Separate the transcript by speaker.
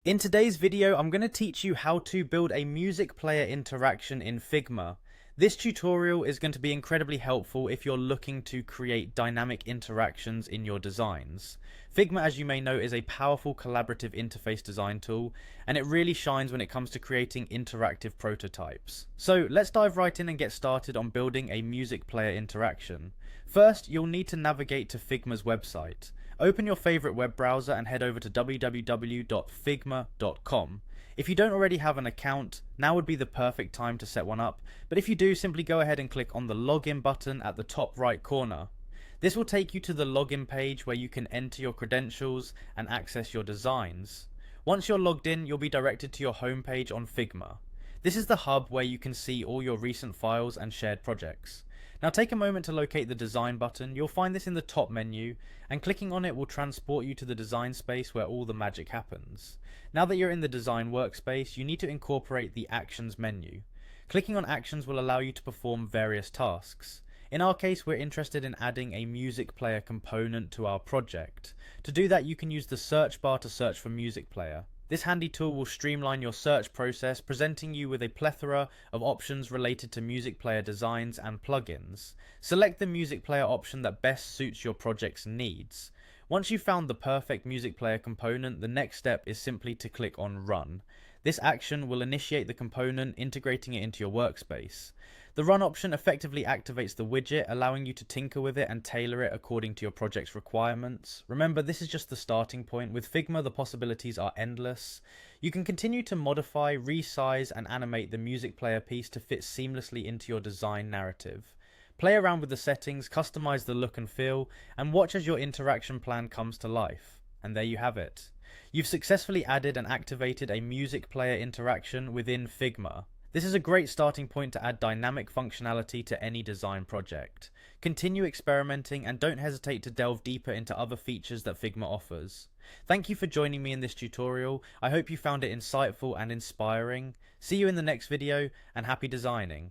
Speaker 1: In today's video, I'm going to teach you how to build a music player interaction in Figma. This tutorial is going to be incredibly helpful if you're looking to create dynamic interactions in your designs. Figma, as you may know, is a powerful collaborative interface design tool, and it really shines when it comes to creating interactive prototypes. So let's dive right in and get started on building a music player interaction. First, you'll need to navigate to Figma's website. Open your favorite web browser and head over to www.figma.com. If you don't already have an account, now would be the perfect time to set one up, but if you do, simply go ahead and click on the login button at the top right corner. This will take you to the login page where you can enter your credentials and access your designs. Once you're logged in, you'll be directed to your home page on Figma. This is the hub where you can see all your recent files and shared projects. Now take a moment to locate the design button. You'll find this in the top menu, and clicking on it will transport you to the design space where all the magic happens. Now that you're in the design workspace, you need to incorporate the actions menu. Clicking on actions will allow you to perform various tasks. In our case, we're interested in adding a music player component to our project. To do that, you can use the search bar to search for music player. This handy tool will streamline your search process, presenting you with a plethora of options related to music player designs and plugins. Select the music player option that best suits your project's needs. Once you've found the perfect music player component, the next step is simply to click on Run. This action will initiate the component, integrating it into your workspace. The Run option effectively activates the widget, allowing you to tinker with it and tailor it according to your project's requirements. Remember, this is just the starting point. With Figma, the possibilities are endless. You can continue to modify, resize, and animate the music player piece to fit seamlessly into your design narrative. Play around with the settings, customize the look and feel, and watch as your interaction plan comes to life. And there you have it. You've successfully added and activated a music player interaction within Figma. This is a great starting point to add dynamic functionality to any design project. Continue experimenting and don't hesitate to delve deeper into other features that Figma offers. Thank you for joining me in this tutorial. I hope you found it insightful and inspiring. See you in the next video, and happy designing.